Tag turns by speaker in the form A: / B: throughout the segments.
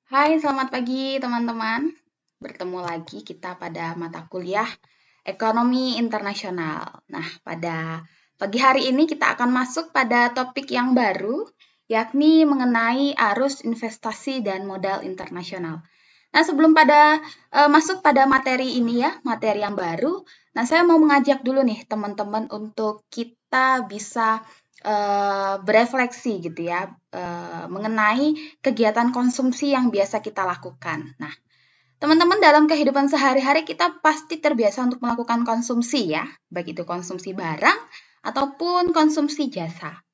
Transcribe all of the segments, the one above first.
A: Hai, selamat pagi teman-teman. Bertemu lagi kita pada mata kuliah Ekonomi Internasional. Nah, pada pagi hari ini kita akan masuk pada topik yang baru, yakni mengenai arus investasi dan modal internasional. Nah, sebelum masuk pada materi ini ya, materi yang baru, nah saya mau mengajak dulu nih teman-teman untuk kita bisa berefleksi gitu ya, mengenai kegiatan konsumsi yang biasa kita lakukan. Nah, teman-teman dalam kehidupan sehari-hari kita pasti terbiasa untuk melakukan konsumsi ya, baik itu konsumsi barang ataupun konsumsi jasa.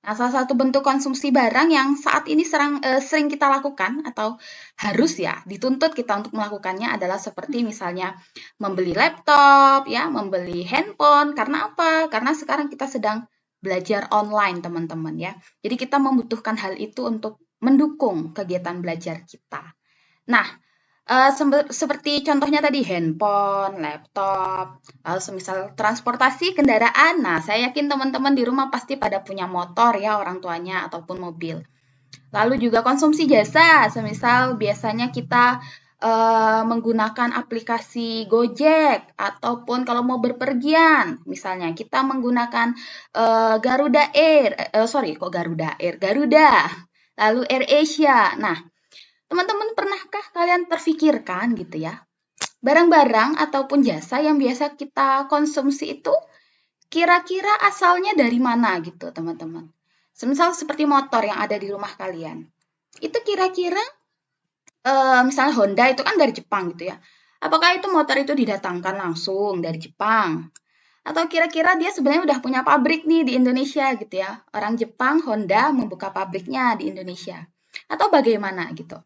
A: Nah, salah satu bentuk konsumsi barang yang saat ini sering kita lakukan atau harus ya dituntut kita untuk melakukannya adalah seperti misalnya membeli laptop, ya, membeli handphone. Karena apa? Karena sekarang kita sedang belajar online, teman-teman ya. Jadi kita membutuhkan hal itu untuk mendukung kegiatan belajar kita. Nah, seperti contohnya tadi handphone, laptop, lalu semisal transportasi kendaraan. Nah, saya yakin teman-teman di rumah pasti pada punya motor ya orang tuanya ataupun mobil. Lalu juga konsumsi jasa, semisal biasanya kita menggunakan aplikasi Gojek ataupun kalau mau berpergian, misalnya kita menggunakan Garuda Air, sorry kok Garuda Air, Garuda, lalu AirAsia. Nah, teman-teman pernahkah kalian terfikirkan gitu ya, barang-barang ataupun jasa yang biasa kita konsumsi itu kira-kira asalnya dari mana gitu, teman-teman? Semisal seperti motor yang ada di rumah kalian. Itu kira-kira misalnya Honda itu kan dari Jepang gitu ya. Apakah itu motor itu didatangkan langsung dari Jepang? Atau kira-kira dia sebenarnya udah punya pabrik nih di Indonesia gitu ya. Orang Jepang, Honda membuka pabriknya di Indonesia. Atau bagaimana gitu.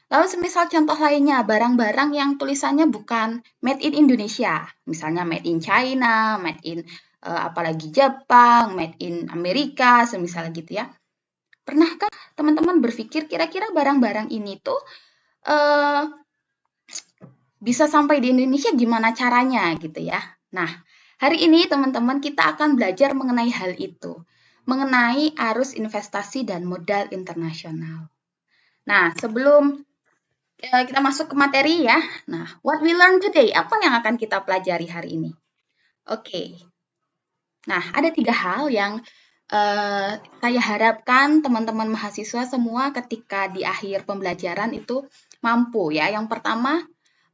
A: Lalu semisal contoh lainnya, barang-barang yang tulisannya bukan made in Indonesia. Misalnya made in China, made in apalagi Jepang, made in Amerika, semisal gitu ya. Pernahkah teman-teman berpikir kira-kira barang-barang ini tuh uh, bisa sampai di Indonesia gimana caranya gitu ya. Nah, hari ini teman-teman kita akan belajar mengenai hal itu, mengenai arus investasi dan modal internasional. Nah, sebelum kita masuk ke materi ya. Nah, what we learn today, apa yang akan kita pelajari hari ini? Oke. Nah, ada 3 hal yang saya harapkan teman-teman mahasiswa semua ketika di akhir pembelajaran itu mampu ya. Yang pertama,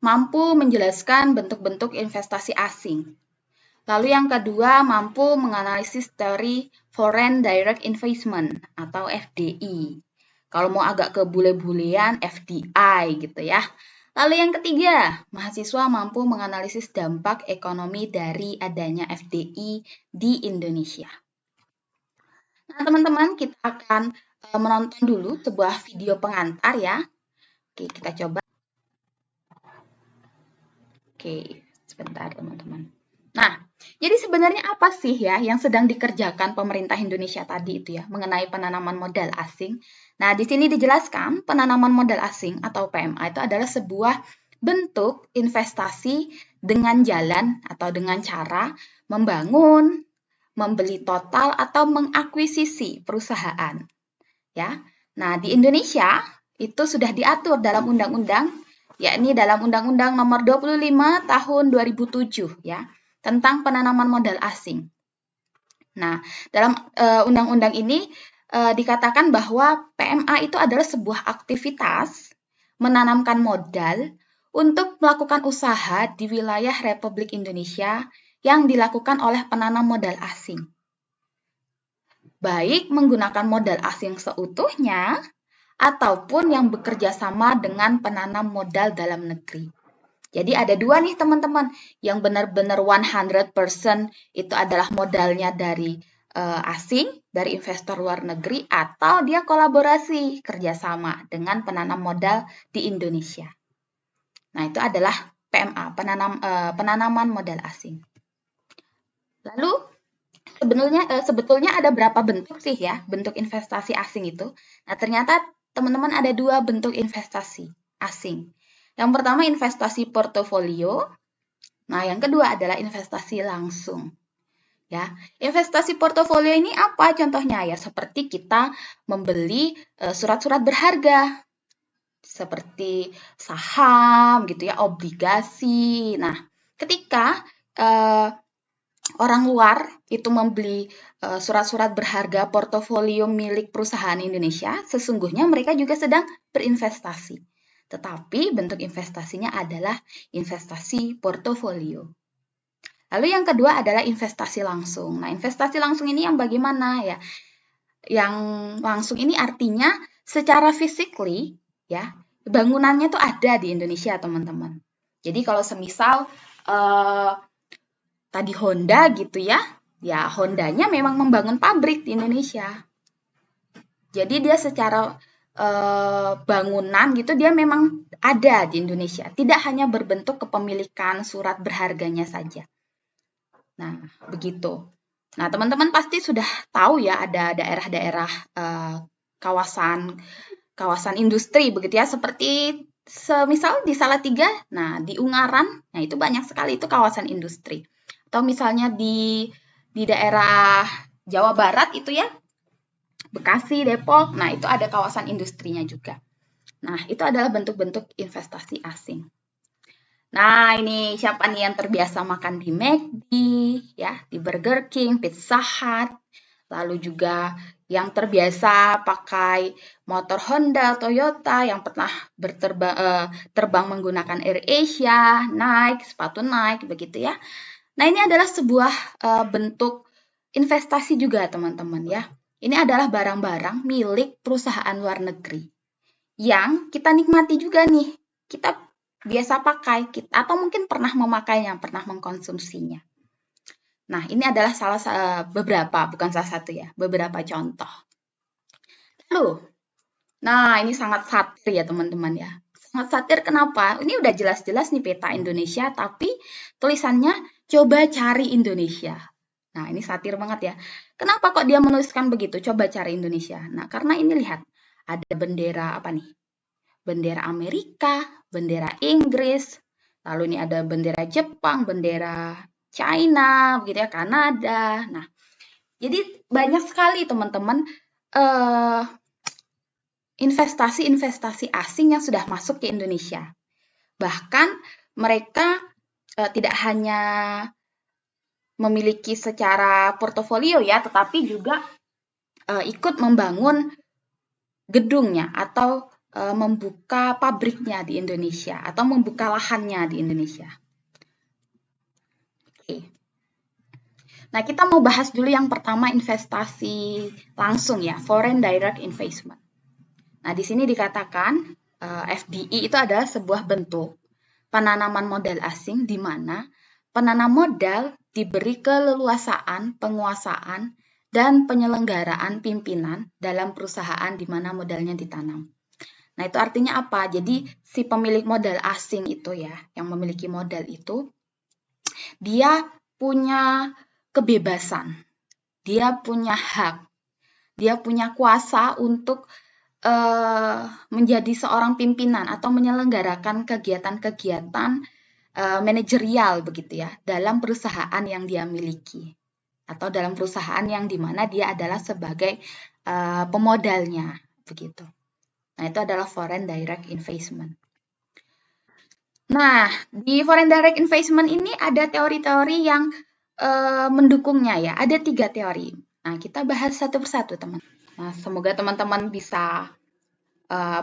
A: mampu menjelaskan bentuk-bentuk investasi asing. Lalu yang kedua, mampu menganalisis teori Foreign Direct Investment atau FDI. Kalau mau agak ke bule-bulean, FDI gitu ya. Lalu yang ketiga, mahasiswa mampu menganalisis dampak ekonomi dari adanya FDI di Indonesia. Nah, teman-teman, kita akan menonton dulu sebuah video pengantar ya. Oke, kita coba. Oke, sebentar teman-teman. Nah, jadi sebenarnya apa sih ya yang sedang dikerjakan pemerintah Indonesia tadi itu ya mengenai penanaman modal asing? Nah, di sini dijelaskan penanaman modal asing atau PMA itu adalah sebuah bentuk investasi dengan jalan atau dengan cara membangun, membeli total atau mengakuisisi perusahaan. Ya. Nah, di Indonesia itu sudah diatur dalam undang-undang yakni dalam Undang-Undang Nomor 25 Tahun 2007 ya, tentang penanaman modal asing. Nah, dalam undang-undang ini dikatakan bahwa PMA itu adalah sebuah aktivitas menanamkan modal untuk melakukan usaha di wilayah Republik Indonesia yang dilakukan oleh penanam modal asing. Baik menggunakan modal asing seutuhnya ataupun yang bekerja sama dengan penanam modal dalam negeri. Jadi ada dua nih teman-teman, yang benar-benar 100% itu adalah modalnya dari asing, dari investor luar negeri, atau dia kolaborasi kerjasama dengan penanam modal di Indonesia. Nah itu adalah PMA, penanaman modal asing. Lalu sebetulnya ada berapa bentuk sih ya bentuk investasi asing itu? Nah ternyata teman-teman ada 2 bentuk investasi asing. Yang pertama investasi portofolio. Nah, yang kedua adalah investasi langsung. Ya, investasi portofolio ini apa contohnya ya? Seperti kita membeli surat-surat berharga. seperti saham gitu ya, obligasi. Nah, ketika orang luar itu membeli surat-surat berharga portofolio milik perusahaan Indonesia, sesungguhnya mereka juga sedang berinvestasi. Tetapi bentuk investasinya adalah investasi portofolio. Lalu yang kedua adalah investasi langsung. Nah, investasi langsung ini yang bagaimana ya? Yang langsung ini artinya secara physically ya, bangunannya tuh ada di Indonesia, teman-teman. Jadi kalau semisal tadi Honda gitu ya, ya Hondanya memang membangun pabrik di Indonesia. Jadi dia secara bangunan gitu dia memang ada di Indonesia, tidak hanya berbentuk kepemilikan surat berharganya saja. Nah, begitu. Nah, teman-teman pasti sudah tahu ya ada daerah-daerah kawasan industri begitu ya, seperti semisal di Salatiga, nah di Ungaran, nah itu banyak sekali itu kawasan industri. Atau misalnya di daerah Jawa Barat itu ya, Bekasi, Depok, nah itu ada kawasan industrinya juga. Nah, itu adalah bentuk-bentuk investasi asing. Nah, ini siapa nih yang terbiasa makan di McD, ya, di Burger King, Pizza Hut, lalu juga yang terbiasa pakai motor Honda, Toyota, yang pernah terbang menggunakan AirAsia, Nike, sepatu Nike, begitu ya. Nah, ini adalah sebuah bentuk investasi juga, teman-teman ya. Ini adalah barang-barang milik perusahaan luar negeri yang kita nikmati juga nih. Kita biasa pakai, atau mungkin pernah memakainya, pernah mengkonsumsinya. Nah, ini adalah beberapa, bukan salah satu ya, beberapa contoh. Lalu, nah ini sangat satir ya teman-teman ya. Sangat satir kenapa? Ini udah jelas-jelas nih peta Indonesia, tapi tulisannya coba cari Indonesia. Nah, ini satir banget ya. Kenapa kok dia menuliskan begitu? Coba cari Indonesia. Nah, karena ini lihat, ada bendera apa nih? Bendera Amerika, bendera Inggris, lalu ini ada bendera Jepang, bendera China, begitu ya, Kanada. Nah, jadi banyak sekali teman-teman investasi-investasi asing yang sudah masuk ke Indonesia. Bahkan mereka tidak hanya memiliki secara portofolio ya, tetapi juga ikut membangun gedungnya atau membuka pabriknya di Indonesia atau membuka lahannya di Indonesia. Oke. Nah, kita mau bahas dulu yang pertama investasi langsung ya, foreign direct investment. Nah, di sini dikatakan FDI itu adalah sebuah bentuk penanaman modal asing di mana penanam modal diberi keleluasaan, penguasaan, dan penyelenggaraan pimpinan dalam perusahaan di mana modalnya ditanam. Nah, itu artinya apa? Jadi, si pemilik modal asing itu ya, yang memiliki modal itu, dia punya kebebasan, dia punya hak, dia punya kuasa untuk menjadi seorang pimpinan atau menyelenggarakan kegiatan-kegiatan manajerial begitu ya, dalam perusahaan yang dia miliki atau dalam perusahaan yang dimana dia adalah sebagai pemodalnya begitu. Nah, itu adalah foreign direct investment. Nah, di foreign direct investment ini ada teori-teori yang mendukungnya ya. Ada 3 teori. Nah, kita bahas satu persatu, teman. Nah, semoga teman-teman bisa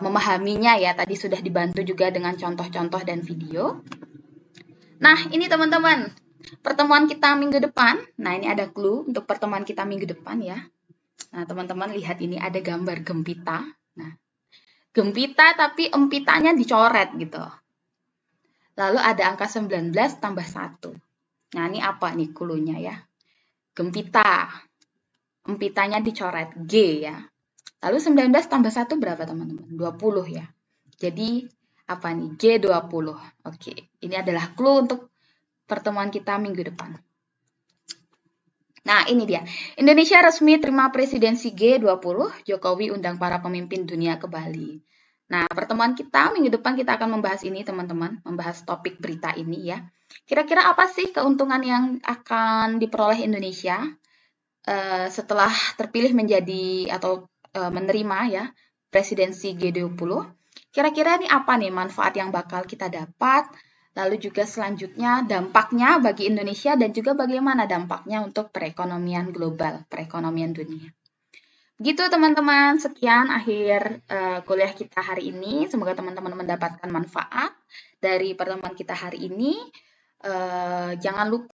A: memahaminya ya. Tadi sudah dibantu juga dengan contoh-contoh dan video. Nah, ini teman-teman. Pertemuan kita minggu depan. Nah, ini ada clue untuk pertemuan kita minggu depan ya. Nah, teman-teman lihat ini ada gambar gempita. Nah, gempita tapi empitanya dicoret gitu. Lalu ada angka 19 tambah 1. Nah, ini apa nih clue-nya ya? Gempita. Empitanya dicoret, G ya. Lalu 19 tambah 1 berapa teman-teman? 20 ya. Jadi, apa nih? G20. Oke, ini adalah clue untuk pertemuan kita minggu depan. Nah, ini dia. Indonesia resmi terima presidensi G20, Jokowi undang para pemimpin dunia ke Bali. Nah, pertemuan kita minggu depan kita akan membahas ini, teman-teman. Membahas topik berita ini ya. Kira-kira apa sih keuntungan yang akan diperoleh Indonesia setelah terpilih menjadi atau menerima ya presidensi G20? Kira-kira ini apa nih manfaat yang bakal kita dapat? Lalu juga selanjutnya dampaknya bagi Indonesia dan juga bagaimana dampaknya untuk perekonomian global, perekonomian dunia. Gitu teman-teman, sekian akhir kuliah kita hari ini. Semoga teman-teman mendapatkan manfaat dari pertemuan kita hari ini. Jangan lupa